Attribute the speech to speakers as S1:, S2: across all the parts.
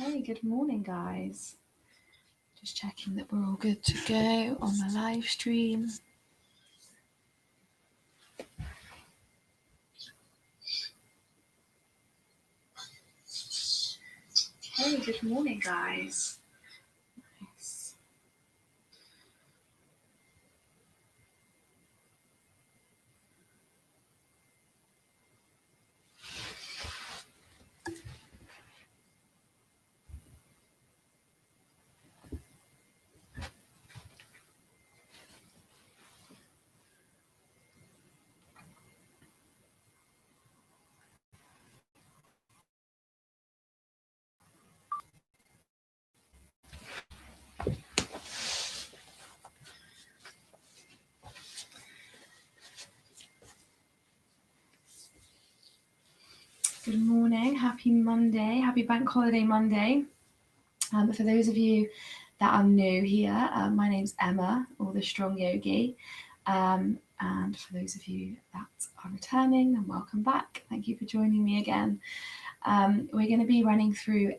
S1: Okay, good morning, guys. Just checking that we're all good to go on the live stream. Okay, good morning, guys. Nice. Good morning, happy Monday, happy Bank Holiday Monday. For those of you that are new here, my name's Emma, or the Strong Yogi. And for those of you that are returning, then welcome back. Thank you for joining me again. We're going to be running through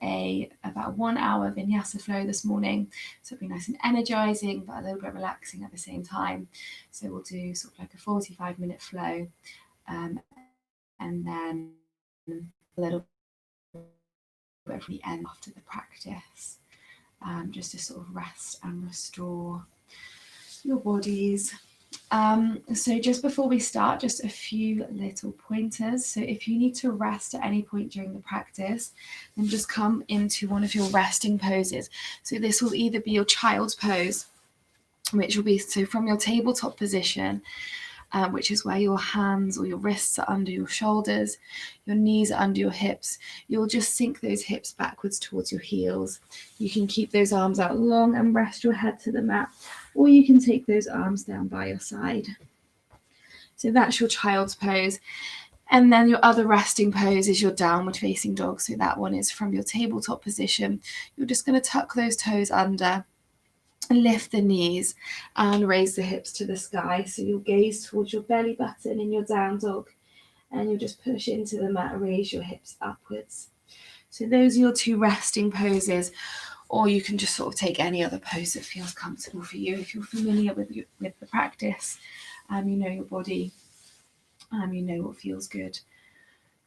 S1: about 1 hour Vinyasa flow this morning. So it'll be nice and energizing, but a little bit relaxing at the same time. So we'll do sort of like a 45-minute flow, and then a little bit for the end after the practice, just to sort of rest and restore your bodies. So just before we start, just a few little pointers. So if you need to rest at any point during the practice, then just come into one of your resting poses. So this will either be your child's pose, which will be so from your tabletop position, which is where your hands or your wrists are under your shoulders, your knees are under your hips. You'll just sink those hips backwards towards your heels. You can keep those arms out long and rest your head to the mat, or you can take those arms down by your side. So that's your child's pose. And then your other resting pose is your downward facing dog. So that one is from your tabletop position. You're just going to tuck those toes under, lift the knees and raise the hips to the sky. So you'll gaze towards your belly button in your down dog, and you'll just push into the mat, raise your hips upwards. So those are your two resting poses, or you can just sort of take any other pose that feels comfortable for you. If you're familiar with the practice, you know your body, you know what feels good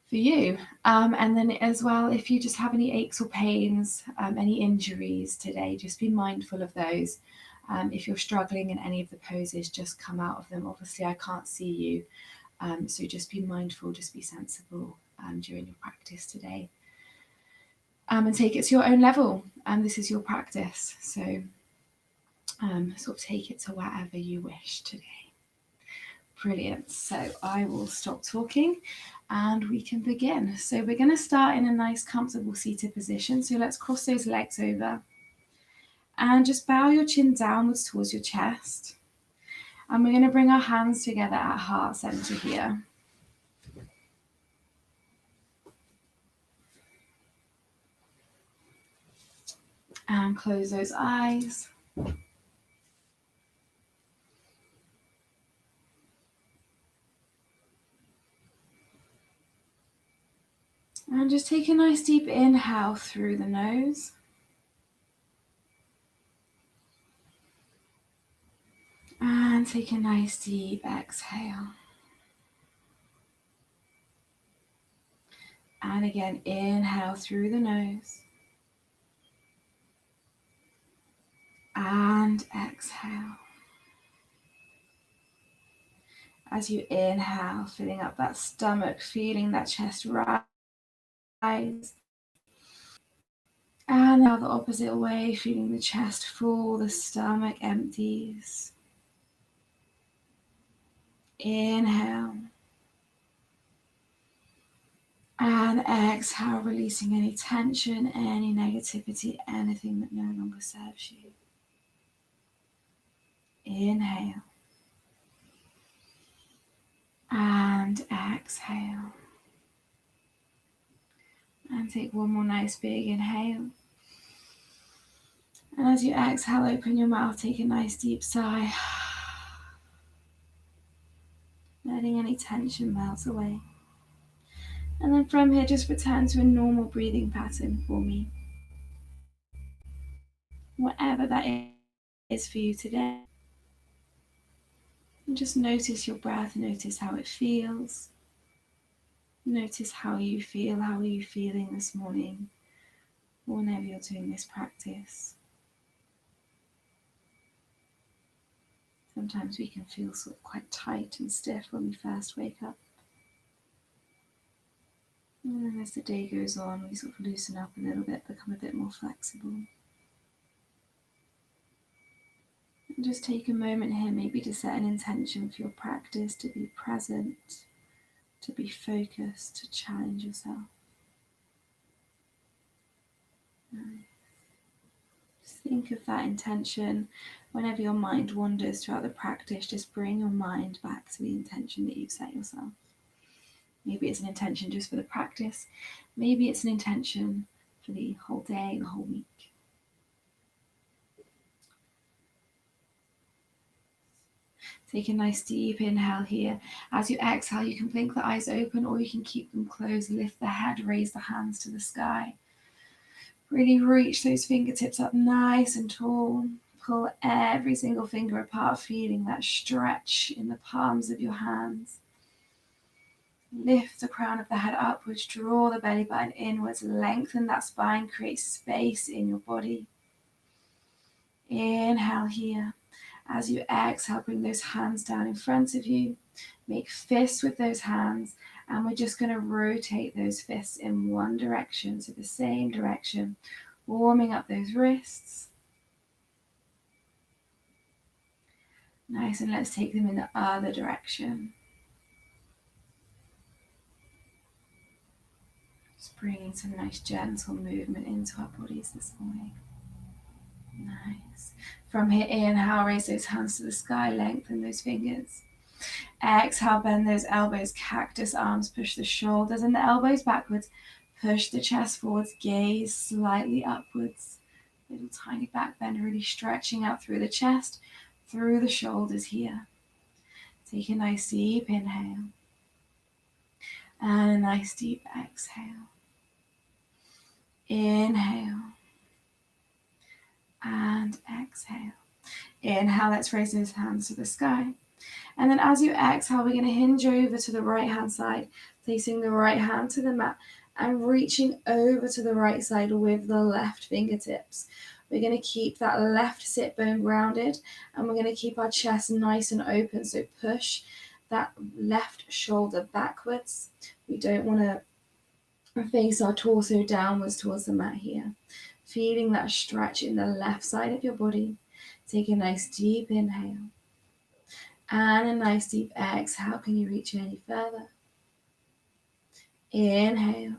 S1: for you. And then as well, if you just have any aches or pains, any injuries today, just be mindful of those. If you're struggling in any of the poses, just come out of them. Obviously, I can't see you, so just be mindful, just be sensible during your practice today. And take it to your own level. This is your practice, so sort of take it to wherever you wish today. Brilliant. So I will stop talking and we can begin. So we're going to start in a nice comfortable seated position. So let's cross those legs over and just bow your chin downwards towards your chest. And we're going to bring our hands together at heart center here. And close those eyes. And just take a nice deep inhale through the nose. And take a nice deep exhale. And again, inhale through the nose. And exhale. As you inhale, filling up that stomach, feeling that chest rise. And now the opposite way, feeling the chest full, the stomach empties. Inhale. And exhale, releasing any tension, any negativity, anything that no longer serves you. Inhale. And exhale. And take one more nice big inhale. And as you exhale, open your mouth, take a nice deep sigh. Letting any tension melt away. And then from here, just return to a normal breathing pattern for me. whatever that is for you today. And just notice your breath, notice how it feels. Notice how you feel, how are you feeling this morning, whenever you're doing this practice. Sometimes we can feel sort of quite tight and stiff when we first wake up. And then as the day goes on, we sort of loosen up a little bit, become a bit more flexible. And just take a moment here maybe to set an intention for your practice, to be present, to be focused, to challenge yourself. Just think of that intention. Whenever your mind wanders throughout the practice, just bring your mind back to the intention that you've set yourself. Maybe it's an intention just for the practice. Maybe it's an intention for the whole day, the whole week. Take a nice deep inhale here. As you exhale, you can blink the eyes open or you can keep them closed. Lift the head, raise the hands to the sky. Really reach those fingertips up nice and tall. Pull every single finger apart, feeling that stretch in the palms of your hands. Lift the crown of the head upwards, draw the belly button inwards, lengthen that spine, create space in your body. Inhale here. As you exhale, bring those hands down in front of you. Make fists with those hands, and we're just going to rotate those fists in one direction, so the same direction, warming up those wrists. Nice, and let's take them in the other direction. Just bringing some nice gentle movement into our bodies this morning. Nice. From here, inhale, raise those hands to the sky, lengthen those fingers. Exhale, bend those elbows, cactus arms, push the shoulders and the elbows backwards. Push the chest forwards, gaze slightly upwards. Little tiny back bend, really stretching out through the chest, through the shoulders here. Take a nice deep inhale. And a nice deep exhale. Inhale. And exhale. Inhale, let's raise those hands to the sky. And then as you exhale, we're going to hinge over to the right hand side, placing the right hand to the mat and reaching over to the right side with the left fingertips. We're going to keep that left sit bone grounded and we're going to keep our chest nice and open. So push that left shoulder backwards. We don't want to face our torso downwards towards the mat here. Feeling that stretch in the left side of your body. Take a nice deep inhale. And a nice deep exhale. Can you reach any further? Inhale.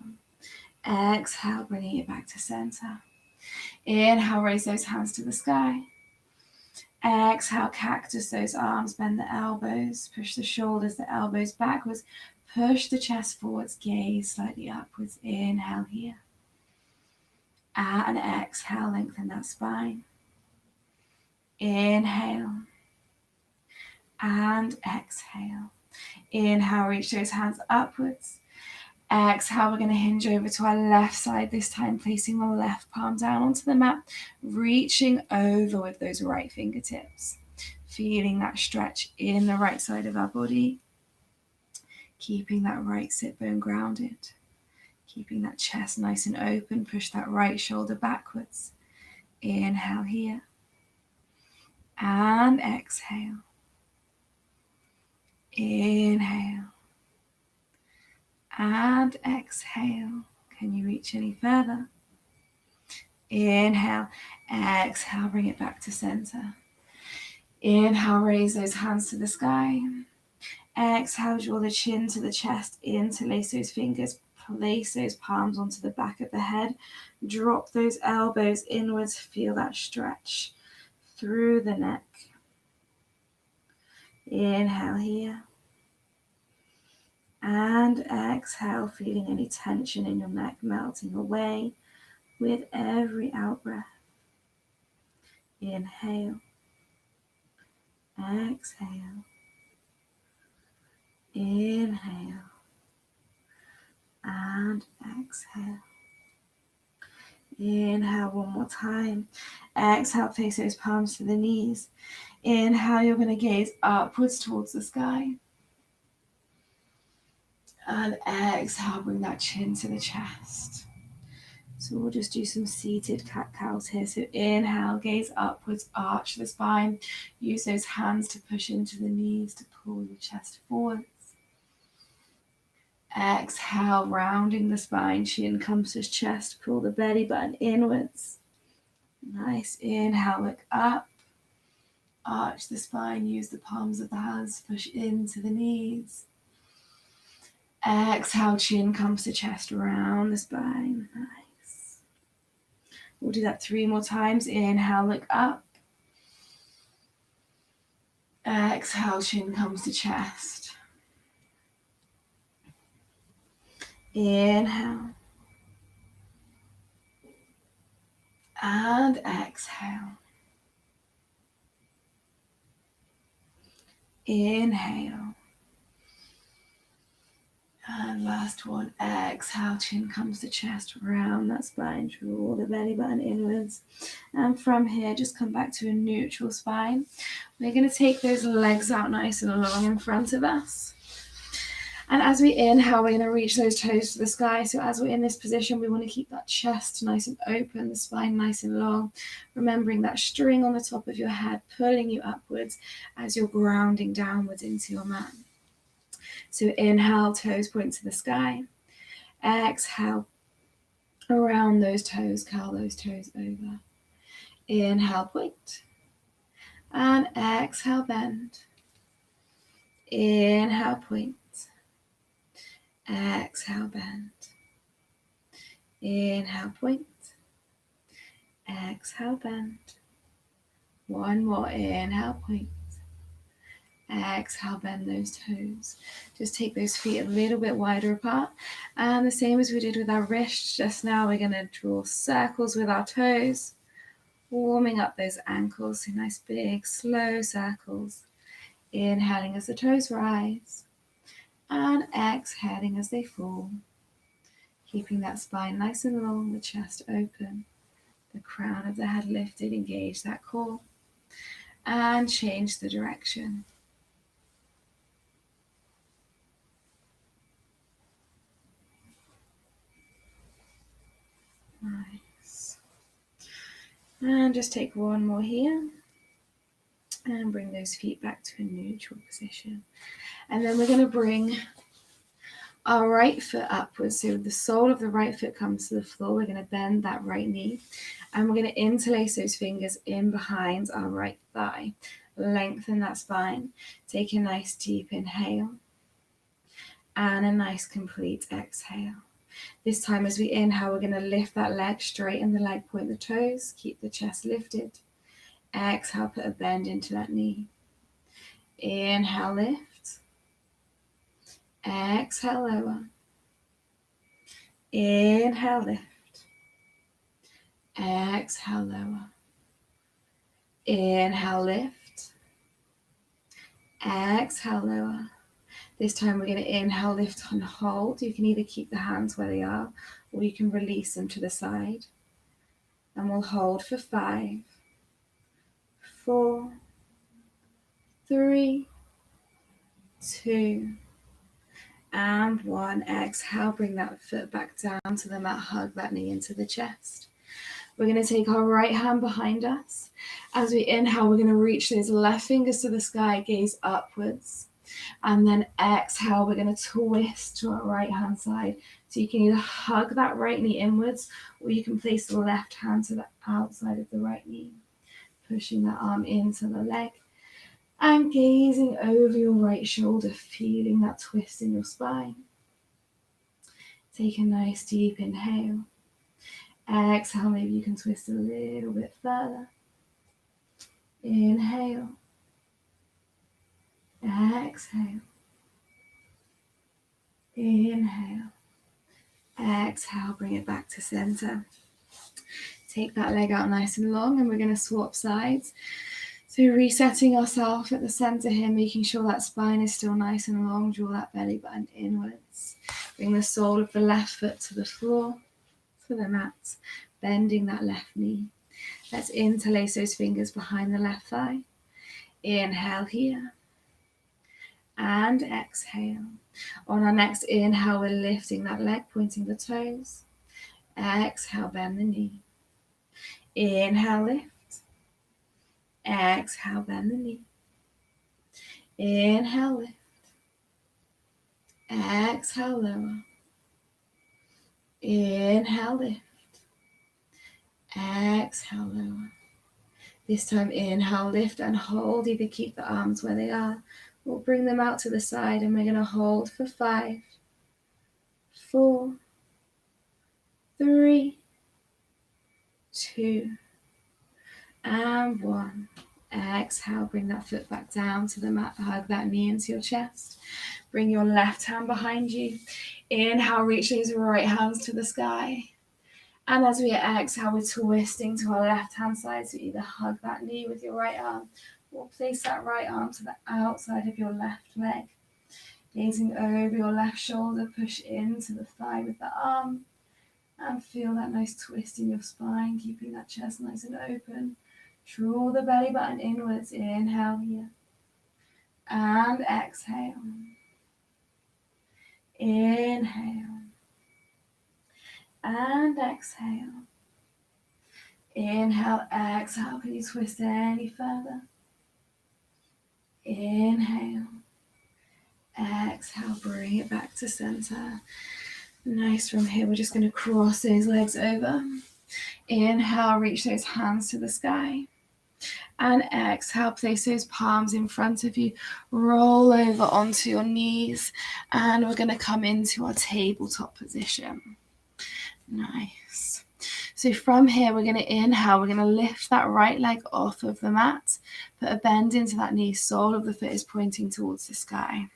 S1: Exhale, bringing it back to center. Inhale, raise those hands to the sky. Exhale, cactus those arms, bend the elbows, push the shoulders, the elbows backwards, push the chest forwards, gaze slightly upwards. Inhale here. And exhale, lengthen that spine. Inhale. And exhale. Inhale, reach those hands upwards. Exhale, we're going to hinge over to our left side this time, placing the left palm down onto the mat, reaching over with those right fingertips. Feeling that stretch in the right side of our body. Keeping that right sit bone grounded. Keeping that chest nice and open. Push that right shoulder backwards. Inhale here. And exhale. Inhale. And exhale. Can you reach any further? Inhale. Exhale. Bring it back to center. Inhale. Raise those hands to the sky. Exhale. Draw the chin to the chest. Interlace those fingers. Place those palms onto the back of the head. Drop those elbows inwards. Feel that stretch through the neck. Inhale here. And exhale, feeling any tension in your neck melting away with every out breath. Inhale. Exhale. Inhale. And exhale. Inhale one more time. Exhale, place those palms to the knees. Inhale, you're going to gaze upwards towards the sky. And exhale, bring that chin to the chest. So we'll just do some seated cat-cows here. So inhale, gaze upwards, arch the spine. Use those hands to push into the knees to pull your chest forwards. Exhale, rounding the spine, chin comes to chest, pull the belly button inwards. Nice. Inhale, look up. Arch the spine, use the palms of the hands to push into the knees. Exhale, chin comes to chest, round the spine. Nice. We'll do that 3 more times. Inhale, look up. Exhale, chin comes to chest. Inhale. And exhale. Inhale. And last one, exhale, chin comes to chest, round that spine, draw the belly button inwards. And from here, just come back to a neutral spine. We're going to take those legs out nice and long in front of us. And as we inhale, we're going to reach those toes to the sky. So as we're in this position, we want to keep that chest nice and open, the spine nice and long, remembering that string on the top of your head, pulling you upwards as you're grounding downwards into your mat. So inhale, toes point to the sky. Exhale, around those toes, curl those toes over. Inhale, point. And exhale, bend. Inhale, point. Exhale, bend. Inhale, point. Exhale, bend. One more. Inhale, point. Exhale, bend those toes. Just take those feet a little bit wider apart. And the same as we did with our wrists just now, we're going to draw circles with our toes, warming up those ankles. So nice big, slow circles. Inhaling as the toes rise. And exhaling as they fall. Keeping that spine nice and long, the chest open. The crown of the head lifted, engage that core. And change the direction. Nice. And just take one more here. And bring those feet back to a neutral position. And then we're going to bring our right foot upwards. So the sole of the right foot comes to the floor. We're going to bend that right knee. And we're going to interlace those fingers in behind our right thigh. Lengthen that spine. Take a nice deep inhale. And a nice complete exhale. This time as we inhale, we're going to lift that leg, straighten the leg, point the toes, keep the chest lifted. Exhale, put a bend into that knee. Inhale, lift. Exhale, lower. Inhale, lift. Exhale, lower. Inhale, lift. Exhale, lower. This time we're going to inhale, lift and hold. You can either keep the hands where they are or you can release them to the side. And we'll hold for 5, 4, 3, 2, and 1. Exhale, bring that foot back down to the mat, hug that knee into the chest. We're going to take our right hand behind us. As we inhale, we're going to reach those left fingers to the sky, gaze upwards. And then exhale, we're going to twist to our right hand side. So you can either hug that right knee inwards or you can place the left hand to the outside of the right knee, pushing that arm into the leg and gazing over your right shoulder, feeling that twist in your spine. Take a nice deep inhale. Exhale, maybe you can twist a little bit further. Inhale. Exhale. Inhale. Exhale, bring it back to center. Take that leg out nice and long and we're going to swap sides. So resetting ourselves at the center here, making sure that spine is still nice and long. Draw that belly button inwards. Bring the sole of the left foot to the floor, to the mat. bending that left knee. Let's interlace those fingers behind the left thigh. Inhale here. And exhale. On our next inhale, we're lifting that leg, pointing the toes. Exhale, bend the knee. Inhale, lift. Exhale, bend the knee. Inhale, lift. Exhale, lower. Inhale, lift. Exhale, lower. This time, inhale, lift and hold. Either keep the arms where they are or bring them out to the side, and we're going to hold for 5, 4, 3, 2, and 1. Exhale, bring that foot back down to the mat, hug that knee into your chest. Bring your left hand behind you. Inhale, reach those right hands to the sky. And as we exhale, we're twisting to our left hand side. So either hug that knee with your right arm or place that right arm to the outside of your left leg. Gazing over your left shoulder, push into the thigh with the arm. And feel that nice twist in your spine, keeping that chest nice and open. Draw the belly button inwards. Inhale here. And exhale. Inhale. And exhale. Inhale, exhale. Can you twist any further? Inhale. Exhale, bring it back to center. Nice. From here, we're just going to cross those legs over. Inhale, reach those hands to the sky. And exhale, place those palms in front of you. Roll over onto your knees. And we're going to come into our tabletop position. Nice. So from here, we're going to inhale. We're going to lift that right leg off of the mat. Put a bend into that knee. Sole of the foot is pointing towards the sky.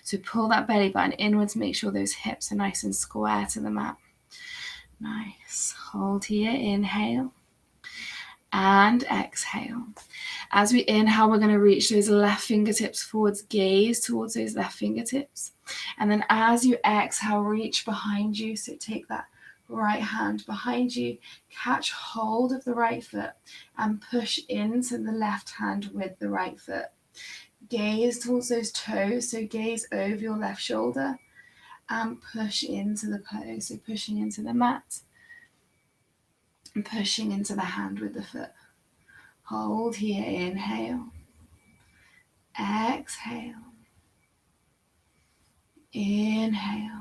S1: So pull that belly button inwards. Make sure those hips are nice and square to the mat. Nice. Hold here. Inhale. And exhale. As we inhale, we're going to reach those left fingertips forwards. Gaze towards those left fingertips. And then as you exhale, reach behind you. So take that right hand behind you, catch hold of the right foot and push into the left hand with the right foot. Gaze towards those toes, so gaze over your left shoulder and push into the pose, so pushing into the mat and pushing into the hand with the foot. Hold here, inhale, exhale, inhale.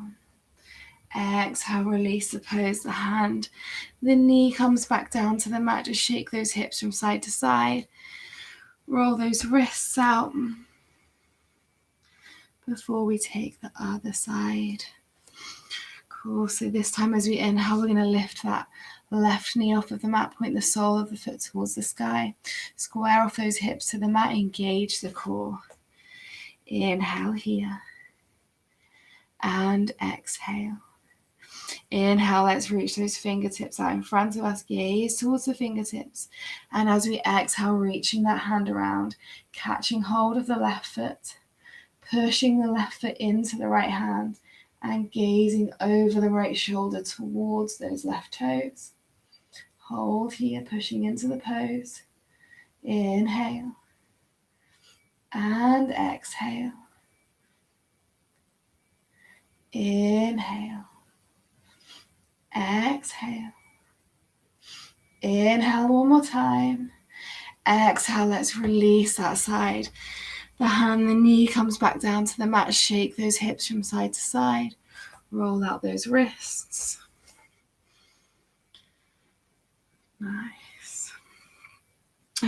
S1: Exhale, release the pose, the hand. The knee comes back down to the mat. Just shake those hips from side to side. Roll those wrists out before we take the other side. Cool. So this time as we inhale, we're going to lift that left knee off of the mat. Point the sole of the foot towards the sky. Square off those hips to the mat. Engage the core. Inhale here. And exhale. Inhale, let's reach those fingertips out in front of us. Gaze towards the fingertips. And as we exhale, reaching that hand around, catching hold of the left foot, pushing the left foot into the right hand, and gazing over the right shoulder towards those left toes. Hold here, pushing into the pose. Inhale. And exhale. Inhale. Exhale. Inhale one more time. Exhale, let's release that side. The hand, the knee comes back down to the mat. Shake those hips from side to side. Roll out those wrists. Nice.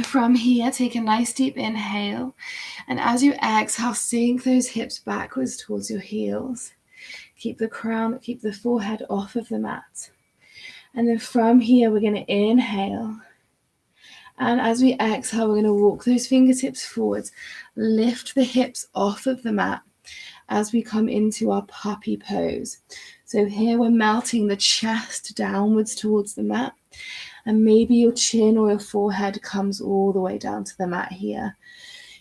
S1: From here, take a nice deep inhale. And as you exhale, sink those hips backwards towards your heels. Keep the crown, keep the forehead off of the mat. And then from here, we're going to inhale. And as we exhale, we're going to walk those fingertips forwards. Lift the hips off of the mat as we come into our puppy pose. So here we're melting the chest downwards towards the mat. And maybe your chin or your forehead comes all the way down to the mat here.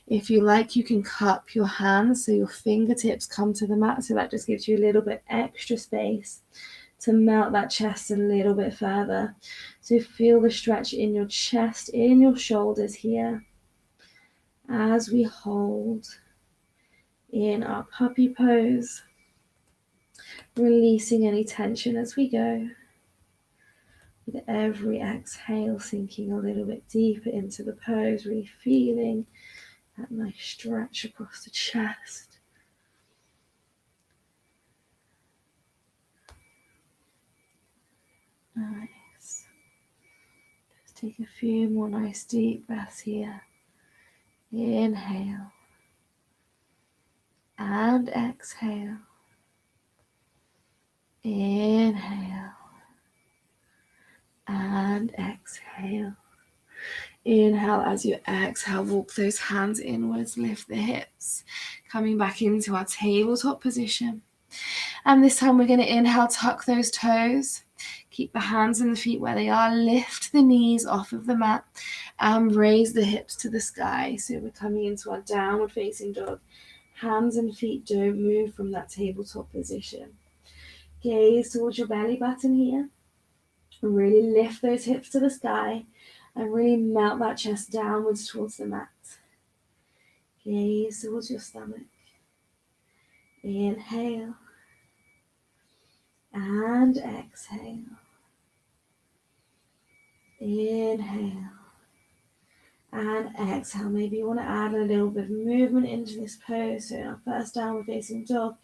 S1: If you like, you can cup your hands so your fingertips come to the mat. So that just gives you a little bit extra space
S2: to melt that chest a little bit further. So feel the stretch in your chest, in your shoulders here, as we hold in our puppy pose, releasing any tension as we go. With every exhale, sinking a little bit deeper into the pose, really feeling that nice stretch across the chest. Nice. Just take a few more nice deep breaths here. Inhale and exhale. Inhale and exhale. Inhale as you exhale, walk those hands inwards, lift the hips, coming back into our tabletop position. And this time we're going to inhale, tuck those toes, keep the hands and the feet where they are, lift the knees off of the mat, and raise the hips to the sky. So we're coming into our downward facing dog. Hands and feet don't move from that tabletop position. Gaze towards your belly button here. Really lift those hips to the sky and really melt that chest downwards towards the mat. Gaze towards your stomach. Inhale and exhale. Inhale and exhale. Maybe you want to add a little bit of movement into this pose. So in our first downward facing dog,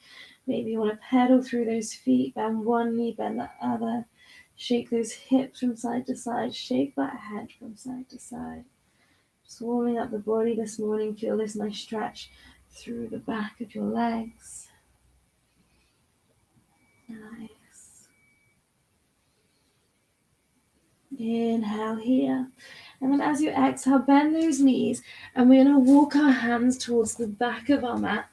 S2: maybe you want to pedal through those feet, bend one knee, bend the other. Shake those hips from side to side. Shake that head from side to side. Just warming up the body this morning. Feel this nice stretch through the back of your legs. Nice. Inhale here. And then as you exhale, bend those knees. And we're going to walk our hands towards the back of our mat.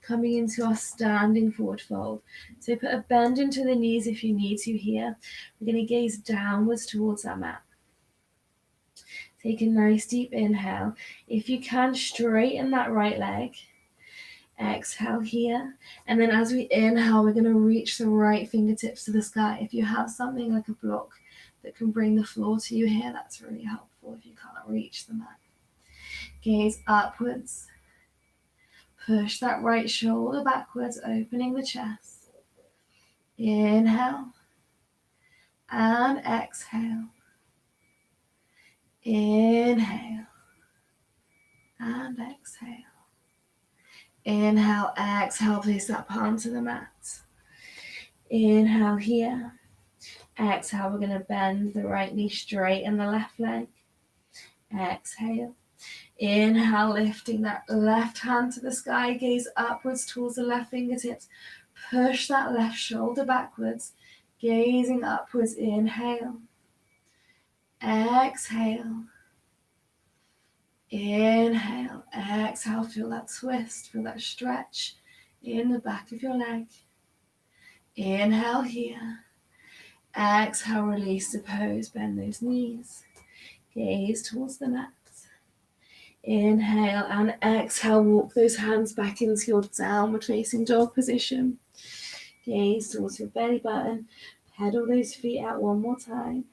S2: Coming into our standing forward fold. So put a bend into the knees if you need to here. We're going to gaze downwards towards our mat. Take a nice deep inhale. If you can, straighten that right leg. Exhale here. And then as we inhale, we're going to reach the right fingertips to the sky. If you have something like a block that can bring the floor to you here, that's really helpful if you can't reach the mat. Gaze upwards. Push that right shoulder backwards, opening the chest. Inhale and exhale. Inhale and exhale. Inhale, exhale, place that palm to the mat. Inhale here. Exhale, we're going to bend the right knee, straighten the left leg. Exhale. Inhale, lifting that left hand to the sky, gaze upwards towards the left fingertips. Push that left shoulder backwards, gazing upwards. Inhale. Exhale. Inhale. Exhale. Feel that twist, feel that stretch in the back of your leg. Inhale here. Exhale, release the pose, bend those knees. Gaze towards the mat. Inhale and exhale, walk those hands back into your downward facing dog position. Gaze towards your belly button. Pedal those feet out one more time.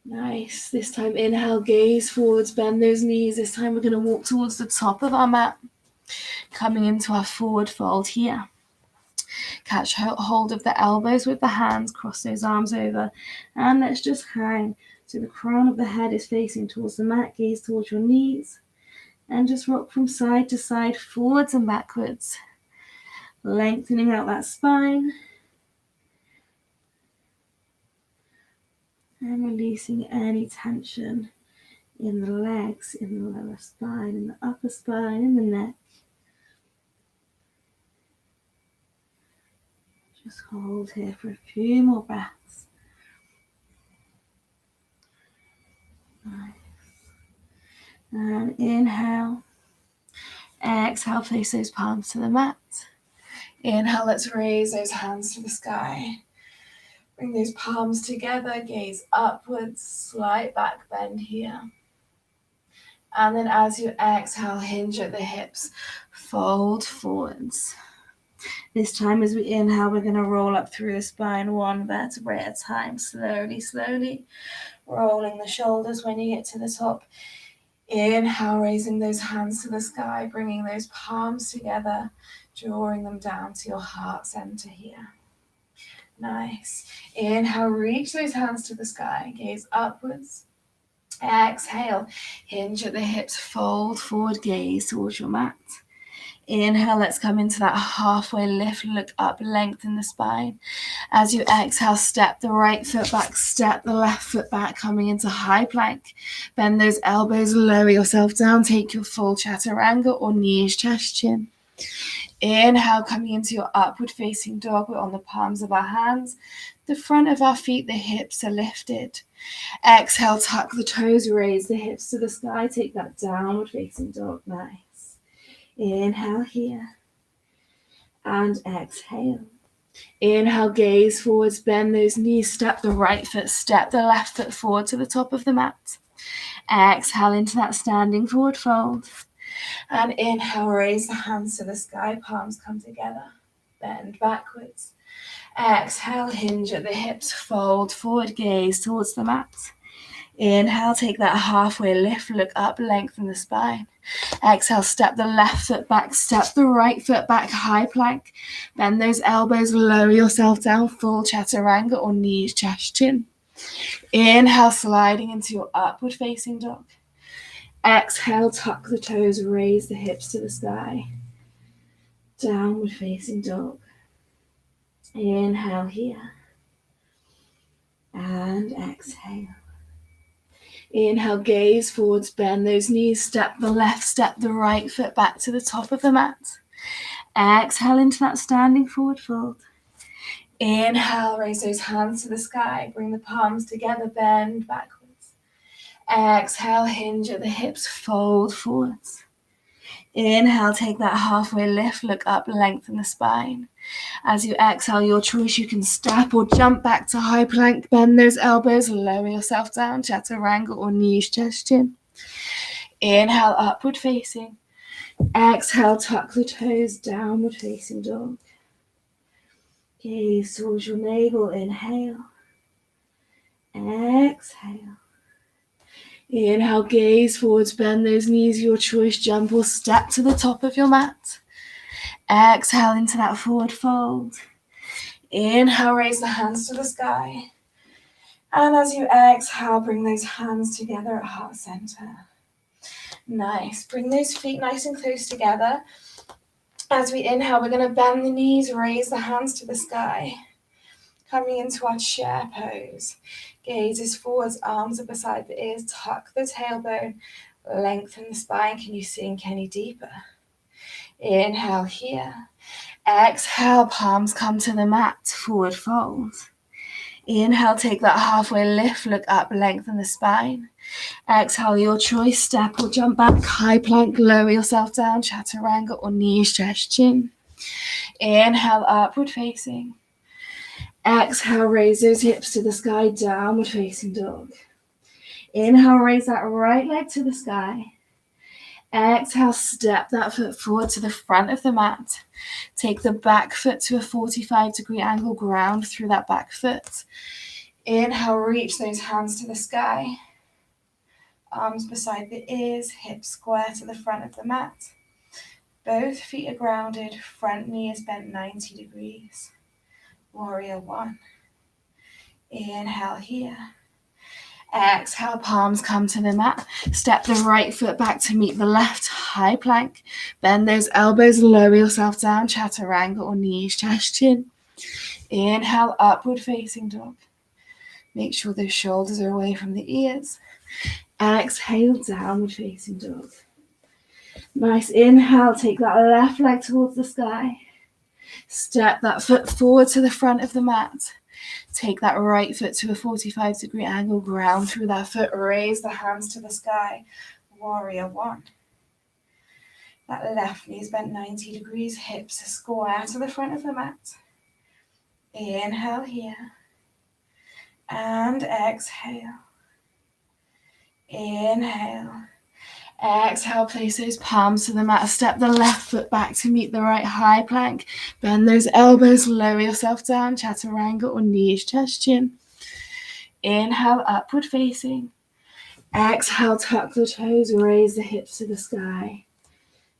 S2: Nice. This time, inhale, gaze forwards, bend those knees. This time we're going to walk towards the top of our mat. Coming into our forward fold here. Catch hold of the elbows with the hands, cross those arms over, and let's just hang. So the crown of the head is facing towards the mat, gaze towards your knees, and just rock from side to side, forwards and backwards, lengthening out that spine, and releasing any tension in the legs, in the lower spine, in the upper spine, in the neck. Just hold here for a few more breaths. Nice. And inhale. Exhale, place those palms to the mat. Inhale, let's raise those hands to the sky. Bring those palms together, gaze upwards, slight back bend here. And then as you exhale, hinge at the hips, fold forwards. This time as we inhale, we're going to roll up through the spine, one vertebrae at a time, slowly, slowly, rolling the shoulders when you get to the top. Inhale, raising those hands to the sky, bringing those palms together, drawing them down to your heart center here. Nice. Inhale, reach those hands to the sky, gaze upwards. Exhale, hinge at the hips, fold forward, gaze towards your mat. Inhale, let's come into that halfway lift, look up, lengthen the spine. As you exhale, step the right foot back, step the left foot back, coming into high plank. Bend those elbows, lower yourself down, take your full chaturanga or knees, chest, chin. Inhale, coming into your upward facing dog. We're on the palms of our hands, the front of our feet, the hips are lifted. Exhale, tuck the toes, raise the hips to the sky, take that downward facing dog. Nice. Inhale here and exhale. Inhale, gaze forwards, bend those knees, step the right foot, step the left foot forward to the top of the mat. Exhale into that standing forward fold. And inhale, raise the hands to the sky, palms come together, bend backwards. Exhale, hinge at the hips, fold forward, gaze towards the mat. Inhale, take that halfway lift, look up, lengthen the spine. Exhale, step the left foot back, step the right foot back, high plank. Bend those elbows, lower yourself down, full chaturanga or knees, chest, chin. Inhale, sliding into your upward facing dog. Exhale, tuck the toes, raise the hips to the sky. Downward facing dog. Inhale here. And exhale. Inhale, gaze forwards, bend those knees, step the left, step the right foot back to the top of the mat. Exhale into that standing forward fold. Inhale, raise those hands to the sky, bring the palms together, bend backwards. Exhale, hinge at the hips, fold forwards. Inhale, take that halfway lift, look up, lengthen the spine. As you exhale, your choice, you can step or jump back to high plank, bend those elbows, lower yourself down, chaturanga or knees, chest, chin. Inhale, upward facing. Exhale, tuck the toes, downward facing dog. Gaze towards your navel, inhale. Exhale. Inhale, gaze forwards, bend those knees, your choice, jump or step to the top of your mat. Exhale into that forward fold. Inhale, raise the hands to the sky. And as you exhale, bring those hands together at heart center. Nice. Bring those feet nice and close together. As we inhale, we're going to bend the knees, raise the hands to the sky. Coming into our chair pose. Gazes forwards, arms are beside the ears, tuck the tailbone, lengthen the spine. Can you sink any deeper? Inhale here. Exhale, palms come to the mat, forward fold. Inhale, take that halfway lift, look up, lengthen the spine. Exhale, your choice, step or jump back, high plank, lower yourself down, chaturanga or knees, chest, chin. Inhale, upward facing. Exhale, raise those hips to the sky, downward facing dog. Inhale, raise that right leg to the sky. Exhale, step that foot forward to the front of the mat. Take the back foot to a 45-degree angle, ground through that back foot. Inhale, reach those hands to the sky. Arms beside the ears, hips square to the front of the mat. Both feet are grounded, front knee is bent 90 degrees. Warrior one. Inhale here. Exhale, palms come to the mat. Step the right foot back to meet the left, high plank. Bend those elbows, lower yourself down, chaturanga or knees, chest, chin. Inhale, upward facing dog. Make sure those shoulders are away from the ears. Exhale, downward facing dog. Nice. Inhale, take that left leg towards the sky. Step that foot forward to the front of the mat. Take that right foot to a 45-degree angle, ground through that foot, raise the hands to the sky. Warrior one. That left knee is bent 90 degrees, hips are square to the front of the mat. Inhale here. And exhale. Inhale.
S1: Exhale, place those palms to the mat. Step the left foot back to meet the right high plank. Bend those elbows, lower yourself down, chaturanga or knees, chest, chin. Inhale, upward facing. Exhale, tuck the toes, raise the hips to the sky.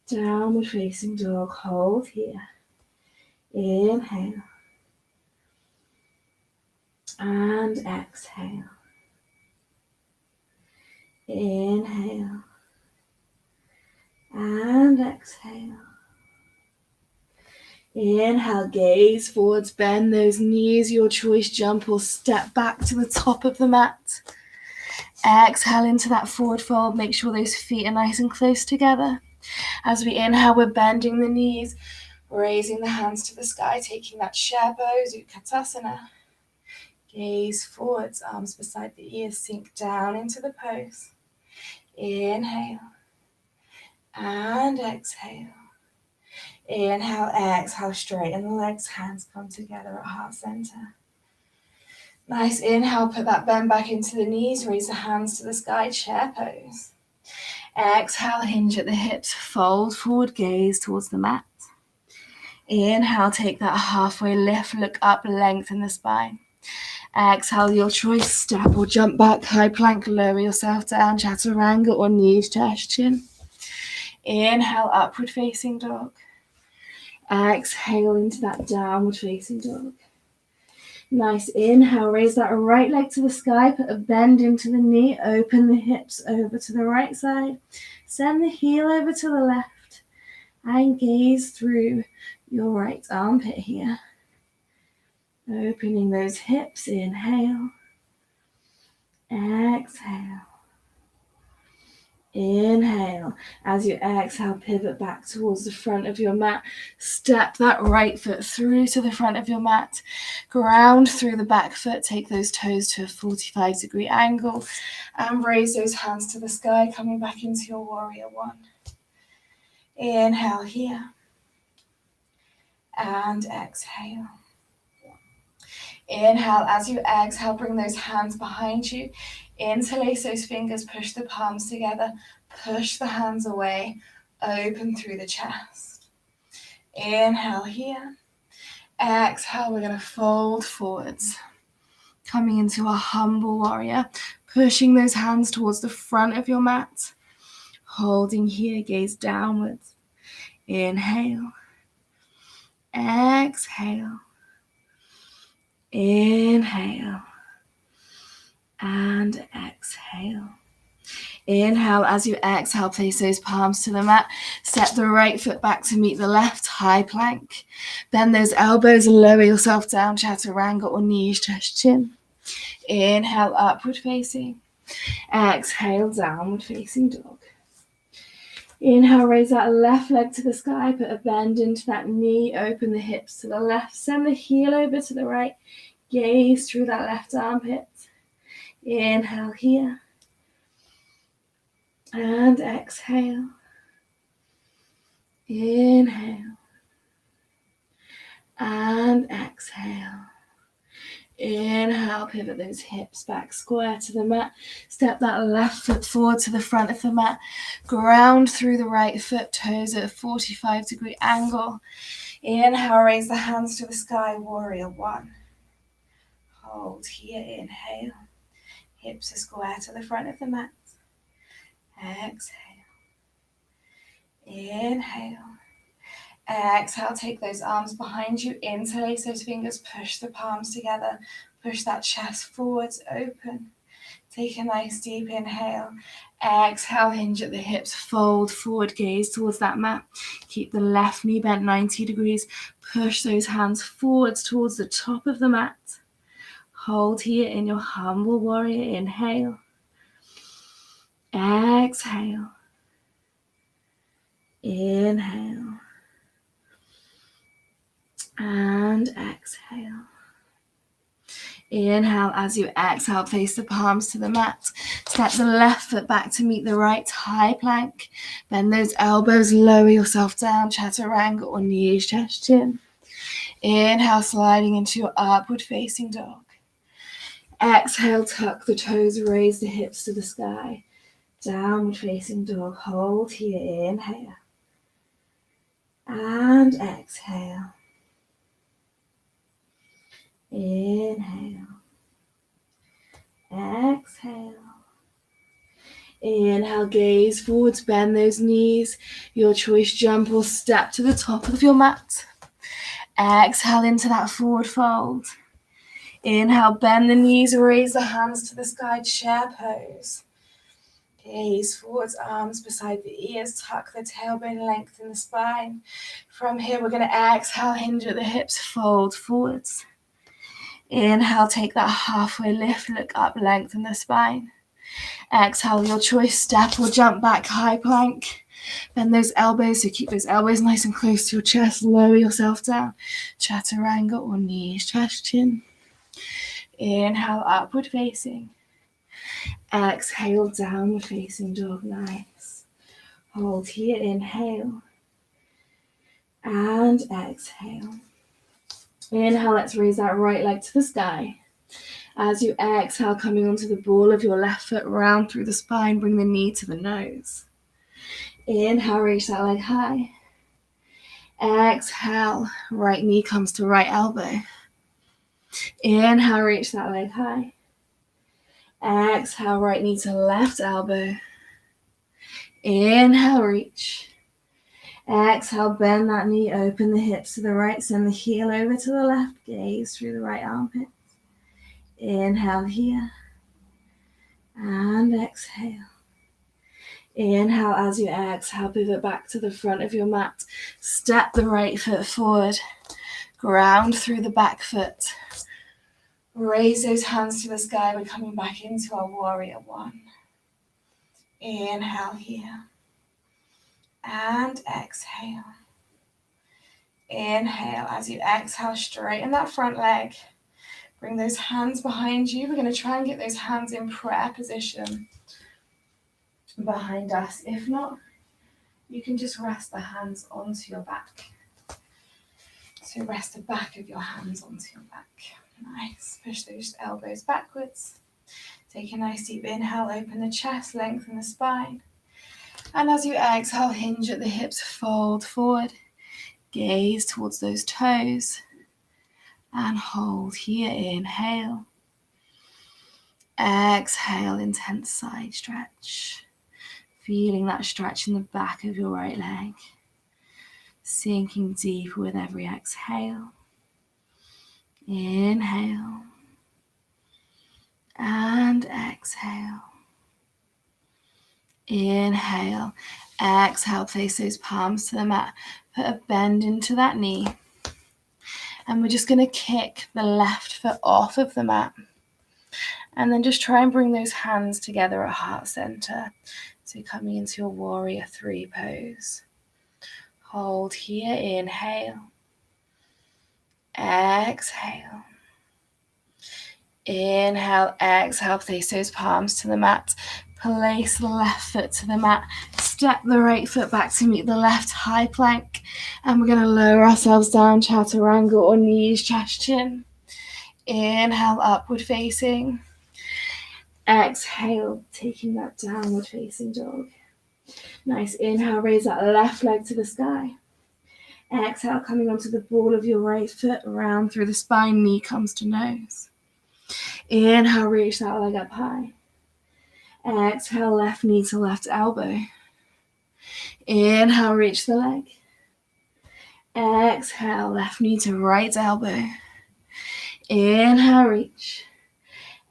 S1: Downward facing dog, hold here. Inhale. And exhale. Inhale. And exhale. Inhale, gaze forwards, bend those knees, your choice, jump or step back to the top of the mat. Exhale into that forward fold, make sure those feet are nice and close together. As we inhale, we're bending the knees, raising the hands to the sky, taking that chair pose, Utkatasana. Gaze forwards, arms beside the ears, sink down into the pose. Inhale and exhale. Inhale, exhale, straighten the legs, hands come together at heart center. Nice inhale, put that bend back into the knees, raise the hands to the sky, chair pose. Exhale, hinge at the hips, fold forward, gaze towards the mat. Inhale, take that halfway lift, look up, lengthen the spine. Exhale, your choice, step or jump back, high plank, lower yourself down, chaturanga or knees, chest, chin. Inhale, upward facing dog. Exhale into that downward facing dog. Nice inhale, raise that right leg to the sky, put a bend into the knee, open the hips over to the right side, send the heel over to the left, and gaze through your right armpit here. Opening those hips, inhale, exhale. Inhale. As you exhale, pivot back towards the front of your mat. Step that right foot through to the front of your mat. Ground through the back foot. Take those toes to a 45-degree angle. And raise those hands to the sky, coming back into your warrior one. Inhale here. And exhale. Inhale. As you exhale, bring those hands behind you. Interlace those fingers, push the palms together, push the hands away, open through the chest. Inhale here. Exhale, we're going to fold forwards. Coming into a humble warrior, pushing those hands towards the front of your mat. Holding here, gaze downwards. Inhale. Exhale. Inhale. And exhale. Inhale, as you exhale, place those palms to the mat. Step the right foot back to meet the left, high plank. Bend those elbows and lower yourself down, chaturanga or knees, chest, chin. Inhale, upward facing. Exhale, downward facing dog. Inhale, raise that left leg to the sky, put a bend into that knee, open the hips to the left, send the heel over to the right, gaze through that left armpit. Inhale here. And exhale. Inhale. And exhale. Inhale, pivot those hips back square to the mat. Step that left foot forward to the front of the mat. Ground through the right foot, toes at a 45-degree angle. Inhale, raise the hands to the sky, warrior one. Hold here, inhale. Hips are square to the front of the mat. Exhale. Inhale. Exhale, take those arms behind you, interlace those fingers, push the palms together, push that chest forwards, open. Take a nice deep inhale. Exhale, hinge at the hips, fold forward, gaze towards that mat. Keep the left knee bent 90 degrees. Push those hands forwards towards the top of the mat. Hold here in your humble warrior. Inhale. Exhale. Inhale. And exhale. Inhale, as you exhale, place the palms to the mat. Step the left foot back to meet the right, high plank. Bend those elbows, lower yourself down, chaturanga or knees, chest, chin. Inhale, sliding into your upward facing dog. Exhale, tuck the toes, raise the hips to the sky.
S2: Downward facing dog. Hold here. Inhale. And exhale. Inhale. Exhale. Inhale, gaze forwards, bend those knees. Your choice, jump or step to the top of your mat. Exhale into that forward fold. Inhale, bend the knees, raise the hands to the sky, chair pose. Gaze forwards, arms beside the ears, tuck the tailbone, lengthen the spine. From here, we're going to exhale, hinge at the hips, fold forwards. Inhale, take that halfway lift, look up, lengthen the spine. Exhale, your choice, step or jump back, high plank. Bend those elbows, so keep those elbows nice and close to your chest. Lower yourself down. Chaturanga or knees, chest, chin. Inhale, upward facing. Exhale, downward facing dog. Nice. Hold here, inhale. And exhale. Inhale, let's raise that right leg to the sky. As you exhale, coming onto the ball of your left foot, round through the spine, bring the knee to the nose. Inhale, reach that leg high. Exhale, right knee comes to right elbow. Inhale, reach that leg high. Exhale, right knee to left elbow. Inhale, reach. Exhale, bend that knee, open the hips to the right, send the heel over to the left, gaze through the right armpit. Inhale here. And exhale. Inhale, as you exhale, pivot back to the front of your mat. Step the right foot forward. Ground through the back foot. Raise those hands to the sky. We're coming back into our warrior one. Inhale here. And exhale. Inhale. As you exhale, straighten that front leg. Bring those hands behind you. We're going to try and get those hands in prayer position behind us. If not, you can just rest the hands onto your back. So rest the back of your hands onto your back. Nice. Push those elbows backwards. Take a nice deep inhale, open the chest, lengthen the spine. And as you exhale, hinge at the hips, fold forward. Gaze towards those toes. And hold here, inhale. Exhale, intense side stretch. Feeling that stretch in the back of your right leg. Sinking deeper with every exhale. Inhale. And exhale. Inhale. Exhale, place those palms to the mat. Put a bend into that knee. And we're just going to kick the left foot off of the mat. And then just try and bring those hands together at heart center. So coming into your warrior three pose. Hold here, inhale. Exhale. Inhale, exhale, place those palms to the mat. Place the left foot to the mat. Step the right foot back to meet the left, high plank. And we're going to lower ourselves down, chaturanga or knees, chest, chin. Inhale, upward facing. Exhale, taking that downward facing dog. Nice. Inhale, raise that left leg to the sky. Exhale, coming onto the ball of your right foot, round through the spine, knee comes to nose. Inhale, reach that leg up high. Exhale, left knee to left elbow. Inhale, reach the leg. Exhale, left knee to right elbow. Inhale, reach.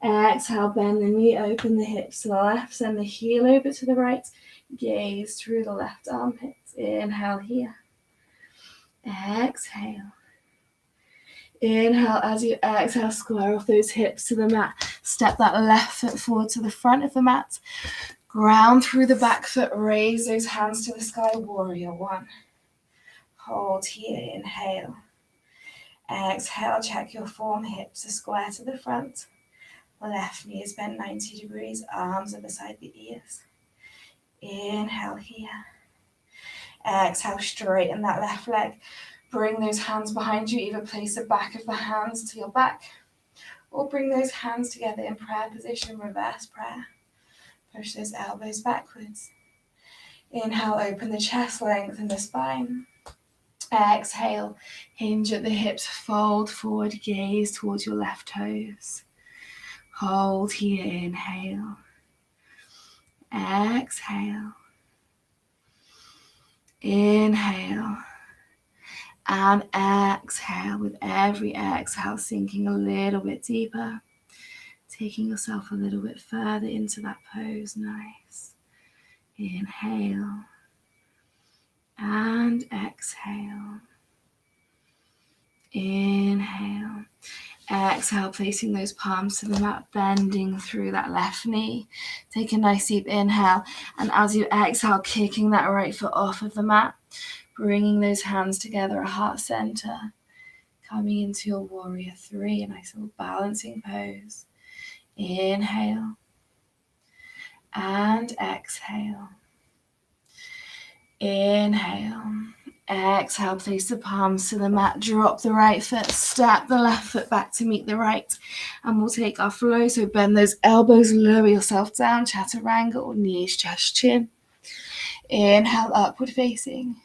S2: Exhale, bend the knee, open the hips to the left, send the heel over to the right. Gaze through the left armpit. Inhale here. Exhale. Inhale, as you exhale, square off those hips to the mat. Step that left foot forward to the front of the mat. Ground through the back foot. Raise those hands to the sky. Warrior one. Hold here. Inhale. Exhale. Check your form. Hips are square to the front. Left knee is bent 90 degrees. Arms are beside the ears. Inhale here. Exhale. Straighten that left leg. Bring those hands behind you. Either place the back of the hands to your back or bring those hands together in prayer position, reverse prayer.
S1: Push those elbows backwards. Inhale, open the chest, lengthen the spine. Exhale, hinge at the hips, fold forward, gaze towards your left toes. Hold here, inhale. Exhale. Inhale. And exhale. With every exhale, sinking a little bit deeper. Taking yourself a little bit further into that pose. Nice. Inhale. And exhale. Inhale. Exhale, placing those palms to the mat, bending through that left knee. Take a nice deep inhale, and as you exhale, kicking that right foot off of the mat, bringing those hands together at heart center, coming into your warrior three, a nice little balancing pose. Inhale and exhale. Inhale. Exhale, place the palms to the mat, drop the right foot, step the left foot back to meet the right, and we'll take our flow. So bend those elbows, lower yourself down, chaturanga or knees, chest, chin. Inhale, upward facing.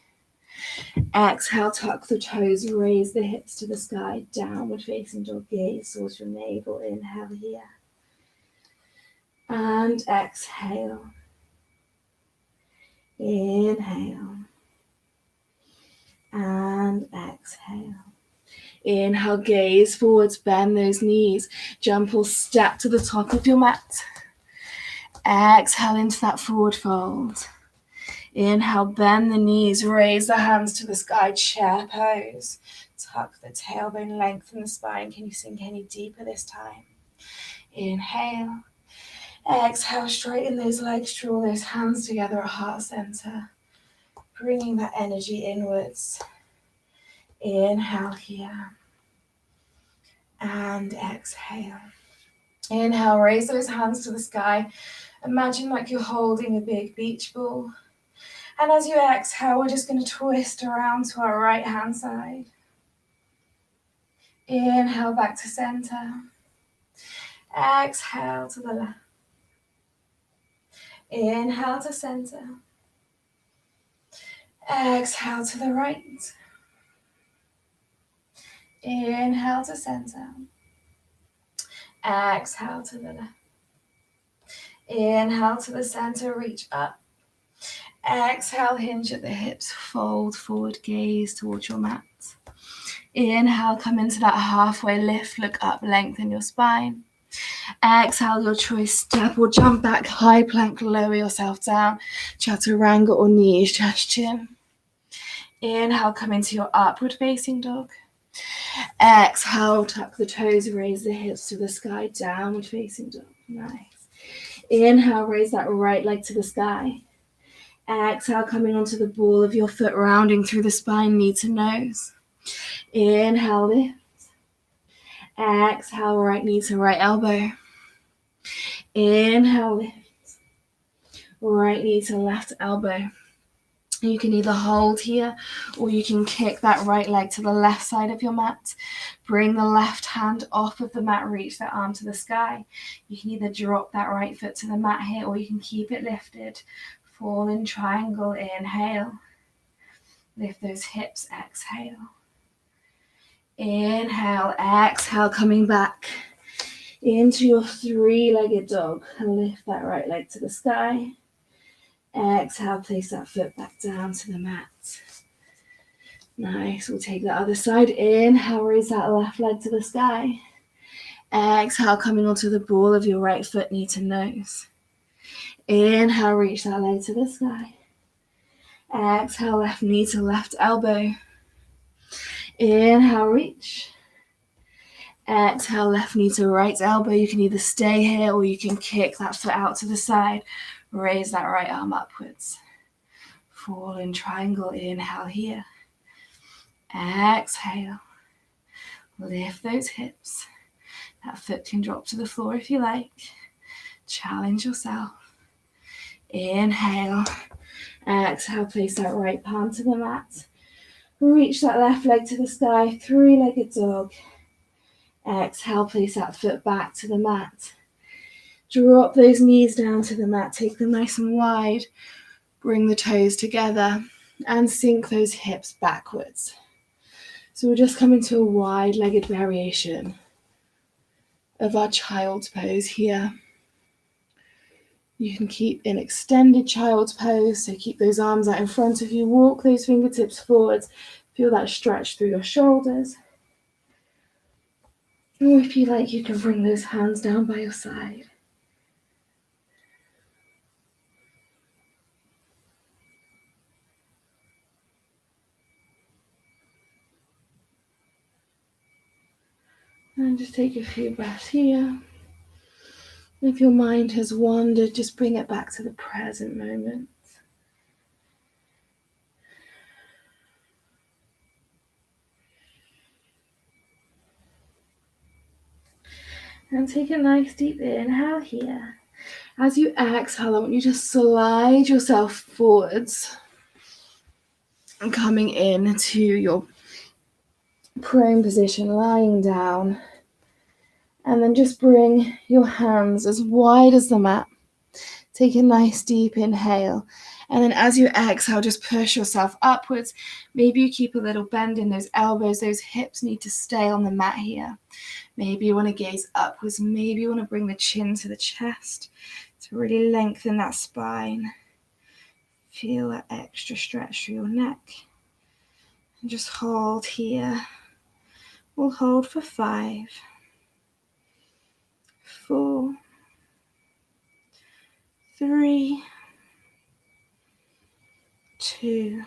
S1: Exhale, tuck the toes, raise the hips to the sky, downward facing dog, gaze towards your navel. Inhale here. And exhale. Inhale. And exhale. Inhale, gaze forwards, bend those knees, jump or step to the top of your mat. Exhale into that forward fold. Inhale, bend the knees, raise the hands to the sky, chair pose. Tuck the tailbone, lengthen the spine. Can you sink any deeper this time? Inhale. Exhale, straighten those legs, draw those hands together at heart center. Bringing that energy inwards. Inhale here. And exhale. Inhale, raise those hands to the sky. Imagine like you're holding a big beach ball. And as you exhale, we're just going to twist around to our right hand side. Inhale back to center. Exhale to the left. Inhale to center. Exhale to the right. Inhale to center. Exhale to the left. Inhale to the center, reach up. Exhale, hinge at the hips, fold forward, gaze towards your mat. Inhale, come into that halfway lift, look up, lengthen your spine. Exhale, your choice, step or jump back, high plank, lower yourself down, chaturanga or knees, chest, chin. Inhale, come into your upward facing dog. Exhale, tuck the toes, raise the hips to the sky, downward facing dog. Nice. Inhale, raise that right leg to the sky. Exhale, coming onto the ball of your foot, rounding through the spine, knee to nose. Inhale, lift. Exhale, right knee to right elbow. Inhale, lift. Right knee to left elbow. You can either hold here or you can kick that right leg to the left side of your mat. Bring the left hand off of the mat, reach that arm to the sky. You can either drop that right foot to the mat here or you can keep it lifted. Fall in triangle, inhale. Lift those hips, exhale. Inhale, exhale, coming back into your three-legged dog. Lift that right leg to the sky. Exhale, place that foot back down to the mat. Nice, we'll take the other side. Inhale, raise that left leg to the sky. Exhale, coming onto the ball of your right foot, knee to nose. Inhale, reach that leg to the sky. Exhale, left knee to left elbow. Inhale, reach. Exhale, left knee to right elbow. You can either stay here or you can kick that foot out to the side. Raise that right arm upwards. Fall in triangle, inhale here. Exhale. Lift those hips. That foot can drop to the floor if you like. Challenge yourself. Inhale. Exhale, place that right palm to the mat. Reach that left leg to the sky, three-legged dog. Exhale, place that foot back to the mat.
S2: Drop those knees down to the mat, take them nice and wide, bring the toes together and sink those hips backwards. So we're just coming to a wide-legged variation of our child's pose here. You can keep in extended child's pose, so keep those arms out in front of you, walk those fingertips forwards, feel that stretch through your shoulders. Or if you like, you can bring those hands down by your side. And just take a few breaths here. If your mind has wandered, just bring it back to the present moment. And take a nice deep inhale here. As you exhale, I want you to slide yourself forwards and coming into your prone position, lying down. And then just bring your hands as wide as the mat. Take a nice deep inhale. And then as you exhale, just push yourself upwards. Maybe you keep a little bend in those elbows. Those hips need to stay on the mat here. Maybe you want to gaze upwards. Maybe you want to bring the chin to the chest to really lengthen that spine. Feel that extra stretch through your neck. And just hold here. We'll hold for 5, 4, 3, 2,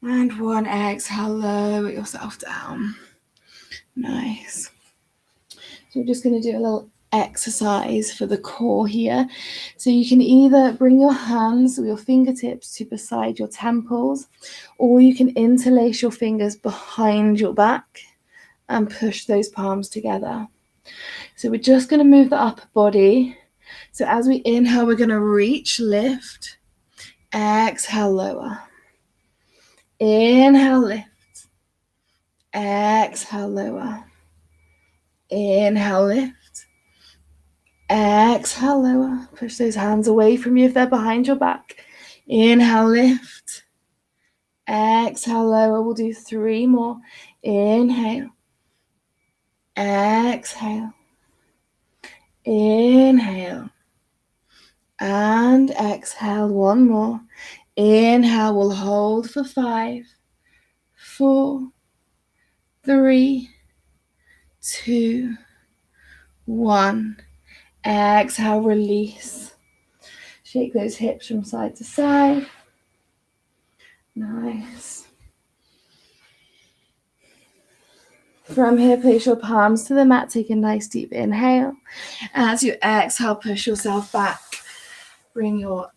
S2: and 1. Exhale, lower yourself down. Nice. So we're just going to do a little exercise for the core here. So you can either bring your hands or your fingertips to beside your temples, or you can interlace your fingers behind your back and push those palms together. So we're just going to move the upper body. So as we inhale, we're going to reach, lift, exhale, lower. Inhale, lift, exhale, lower. Inhale, lift, exhale, lower. Push those hands away from you if they're behind your back. Inhale, lift, exhale, lower. We'll do 3 more. Inhale, exhale, inhale, and exhale. 1 more. Inhale, we'll hold for 5, 4, 3, 2, 1. Exhale, release. Shake those hips from side to side. Nice. From here, place your palms to the mat. Take a nice deep inhale. As you exhale, push yourself back. Bring your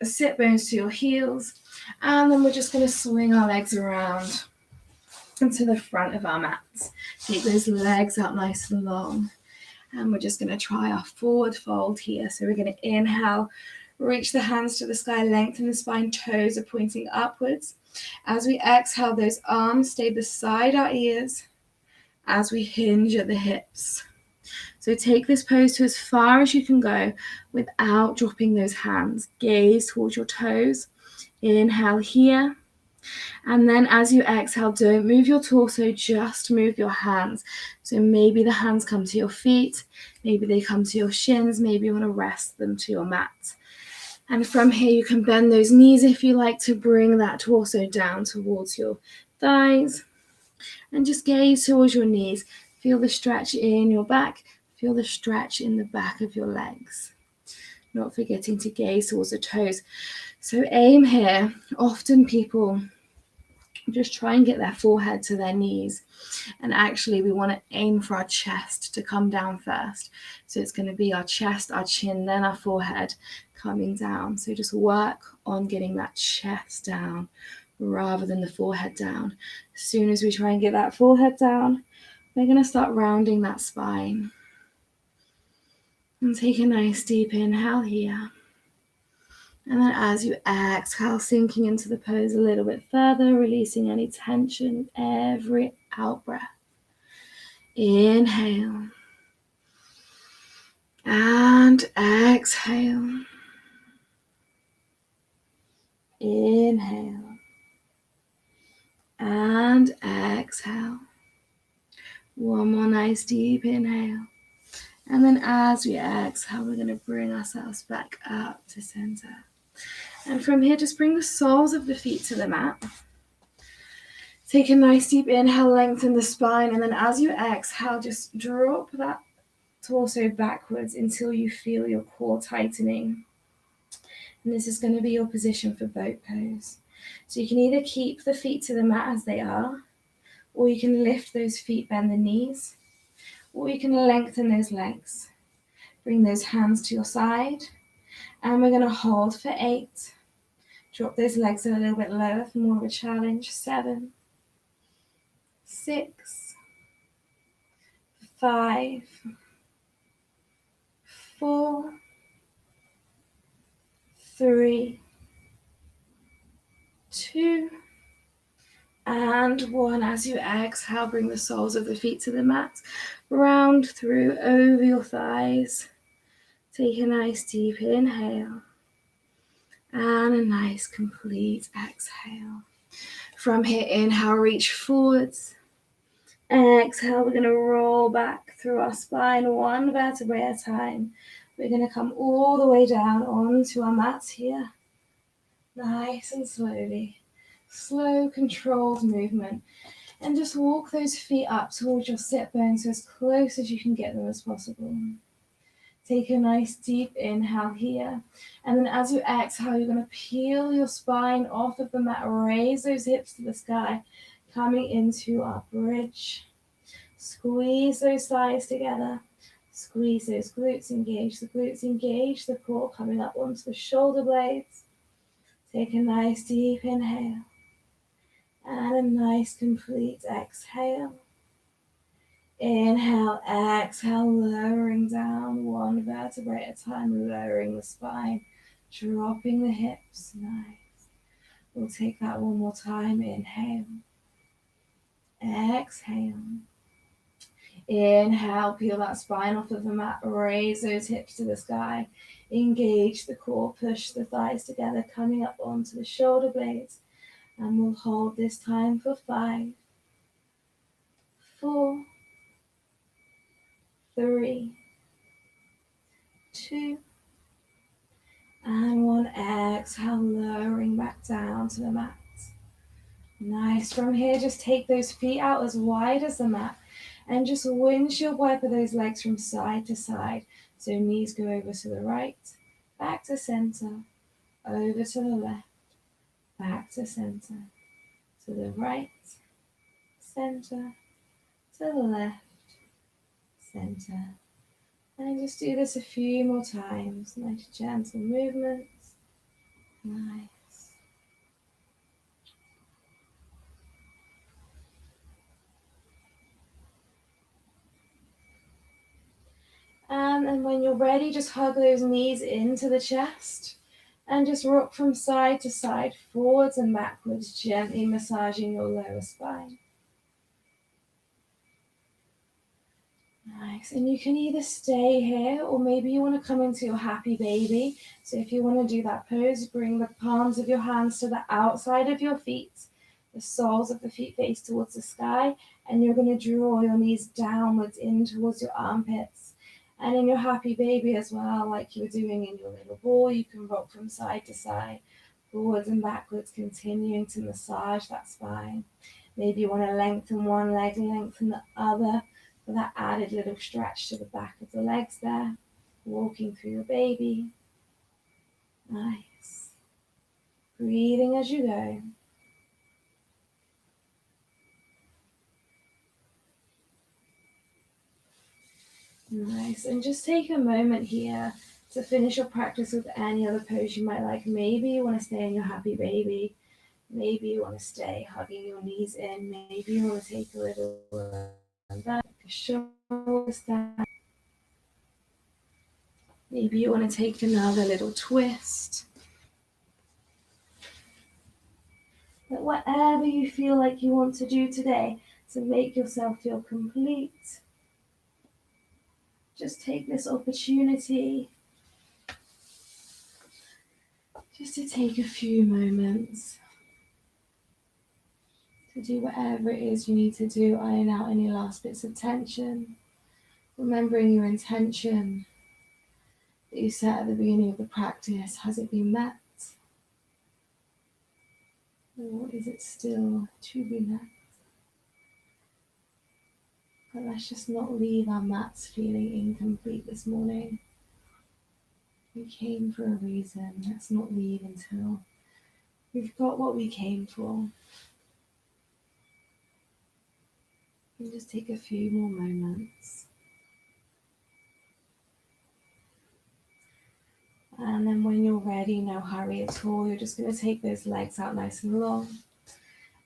S2: sit bones to your heels. And then we're just going to swing our legs around into the front of our mats. Take those legs out nice and long. And we're just going to try our forward fold here. So we're going to inhale, reach the hands to the sky, lengthen the spine, toes are pointing upwards. As we exhale, those arms stay beside our ears as we hinge at the hips. So take this pose to as far as you can go without dropping those hands. Gaze towards your toes. Inhale here. And then as you exhale, don't move your torso, just move your hands. So maybe the hands come to your feet, maybe they come to your shins, maybe you want to rest them to your mat. And from here, you can bend those knees if you like to bring that torso down towards your thighs. And just gaze towards your knees. Feel the stretch in your back, feel the stretch in the back of your legs. Not forgetting to gaze towards the toes. So aim here. Often people just try and get their forehead to their knees. And actually we want to aim for our chest to come down first. So it's going to be our chest, our chin, then our forehead coming down. So just work on getting that chest down rather than the forehead down. As soon as we try and get that forehead down, we're going to start rounding that spine. And take a nice deep inhale here. And then as you exhale, sinking into the pose a little bit further, releasing any tension with every out breath. Inhale. And exhale. Inhale. And exhale. One more nice deep inhale. And then as we exhale, we're going to bring ourselves back up to center. And from here, just bring the soles of the feet to the mat. Take a nice deep inhale, lengthen the spine. And then as you exhale, just drop that torso backwards until you feel your core tightening. And this is going to be your position for boat pose. So you can either keep the feet to the mat as they are, or you can lift those feet, bend the knees, or you can lengthen those legs. Bring those hands to your side, and we're going to hold for 8. Drop those legs a little bit lower for more of a challenge. 7, 6, 5, 4, 3, 2, and 1. As you exhale, bring the soles of the feet to the mat. Round through over your thighs. Take a nice deep inhale. And a nice complete exhale. From here, inhale, reach forwards. Exhale, we're going to roll back through our spine, one vertebrae at a time. We're going to come all the way down onto our mats here. Nice and slowly. Slow, controlled movement. And just walk those feet up towards your sit bones, so as close as you can get them as possible. Take a nice deep inhale here. And then as you exhale, you're going to peel your spine off of the mat, raise those hips to the sky, coming into our bridge. Squeeze those thighs together. Squeeze those glutes, engage the core, coming up onto the shoulder blades. Take a nice deep inhale. And a nice complete exhale. Inhale, exhale, lowering down one vertebrae at a time, lowering the spine, dropping the hips. Nice. We'll take that one more time. Inhale. Exhale. Inhale, peel that spine off of the mat, raise those hips to the sky, engage the core, push the thighs together, coming up onto the shoulder blades. And we'll hold this time for 5, 4, 3, 2, and 1. Exhale, lowering back down to the mat. Nice. From here, just take those feet out as wide as the mat and just windshield wiper those legs from side to side. So knees go over to the right, back to center, over to the left, back to center, to the right, center, to the left, center. And just do this a few more times. Nice gentle movements. Nice. And then when you're ready, just hug those knees into the chest and just rock from side to side, forwards and backwards, gently massaging your lower spine. Nice. And you can either stay here or maybe you want to come into your happy baby. So if you want to do that pose, bring the palms of your hands to the outside of your feet. The soles of the feet face towards the sky, and you're going to draw your knees downwards in towards your armpits. And in your happy baby as well, like you were doing in your little ball, you can rock from side to side, forwards and backwards, continuing to massage that spine. Maybe you want to lengthen one leg, lengthen the other, for that added little stretch to the back of the legs there. Walking through your baby. Nice. Breathing as you go. Nice. And just take a moment here to finish your practice with any other pose you might like. Maybe you want to stay in your happy baby. Maybe you want to stay hugging your knees in. Maybe you want to take a little back, a shoulder stand. Maybe you want to take another little twist. But whatever you feel like you want to do today to make yourself feel complete, just take this opportunity just to take a few moments to do whatever it is you need to do, iron out any last bits of tension, remembering your intention that you set at the beginning of the practice. Has it been met? Or is it still to be met? But let's just not leave our mats feeling incomplete this morning. We came for a reason. Let's not leave until we've got what we came for. And just take a few more moments. And then when you're ready, no hurry at all, you're just going to take those legs out nice and long.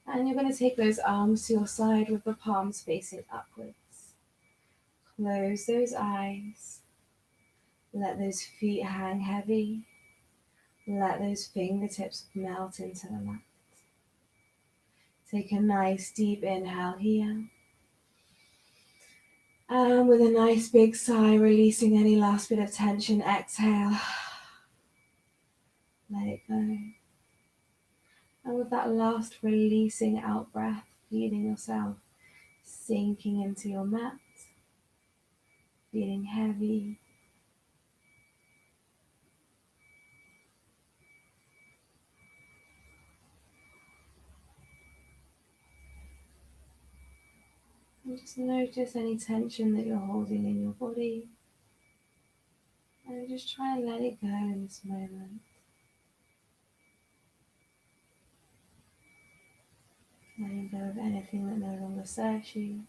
S2: And you're going to take those arms to your side with the palms facing upwards. Close those eyes. Let those feet hang heavy. Let those fingertips melt into the mat. Take a nice deep inhale here. And with a nice big sigh, releasing any last bit of tension, exhale. Let it go. And with that last releasing out breath, feeling yourself sinking into your mat, feeling heavy. And just notice any tension that you're holding in your body. And just try and let it go in this moment. Letting go of anything that no longer serves you.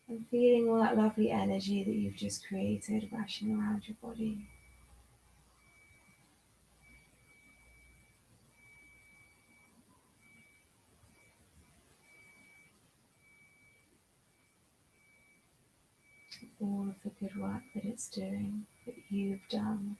S2: And feeling all that lovely energy that you've just created rushing around your body. All of the good work that it's doing, that you've done.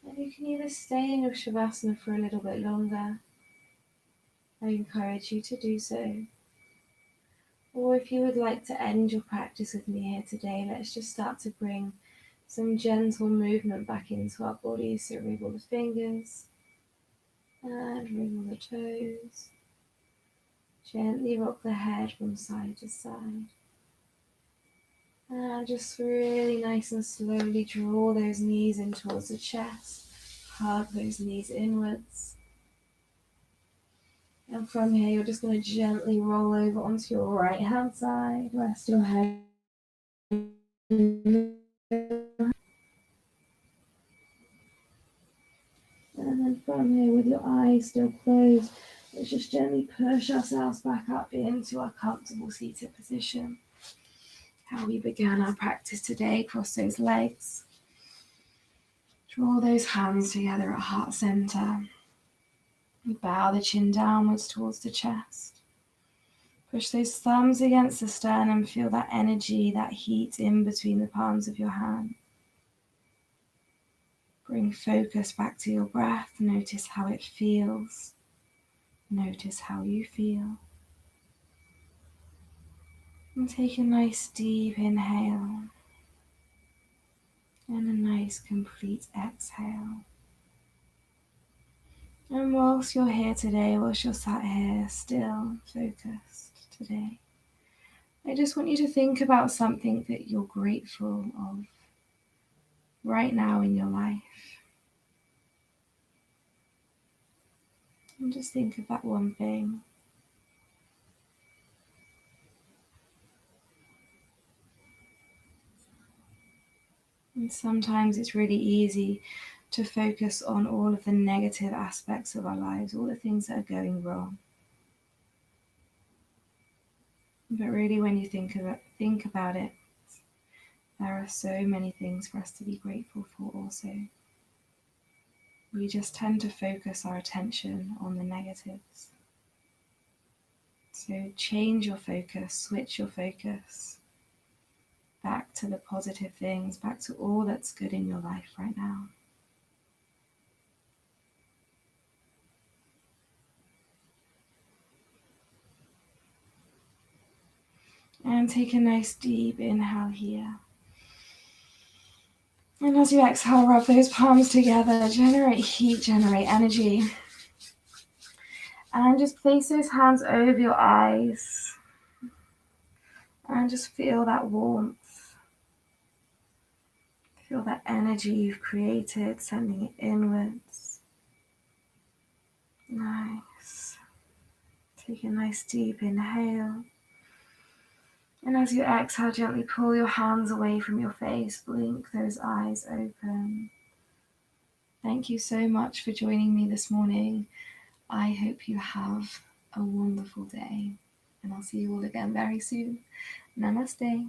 S2: And you can either stay in your Shavasana for a little bit longer. I encourage you to do so. Or if you would like to end your practice with me here today, let's just start to bring some gentle movement back into our bodies. So wriggle the fingers and wriggle the toes. Gently rock the head from side to side. And just really nice and slowly draw those knees in towards the chest. Hug those knees inwards. And from here, you're just going to gently roll over onto your right hand side. Rest your head. And then from here, with your eyes still closed, let's just gently push ourselves back up into our comfortable seated position. How we began our practice today, cross those legs. Draw those hands together at heart center. We bow the chin downwards towards the chest. Push those thumbs against the sternum. Feel that energy, that heat in between the palms of your hand. Bring focus back to your breath. Notice how it feels. Notice how you feel. And take a nice deep inhale. And a nice complete exhale. And whilst you're here today, whilst you're sat here still focused today, I just want you to think about something that you're grateful of right now in your life. And just think of that one thing. And sometimes it's really easy to focus on all of the negative aspects of our lives, all the things that are going wrong.
S1: But really, when you think about it, there are so many things for us to be grateful for also. We just tend to focus our attention on the negatives. So change your focus, switch your focus back to the positive things, back to all that's good in your life right now. And take a nice deep inhale here. And as you exhale, rub those palms together, generate heat, generate energy. And just place those hands over your eyes. And just feel that warmth. Feel that energy you've created, sending it inwards. Nice. Take a nice deep inhale. And as you exhale, gently pull your hands away from your face. Blink those eyes open. Thank you so much for joining me this morning. I hope you have a wonderful day. And I'll see you all again very soon. Namaste.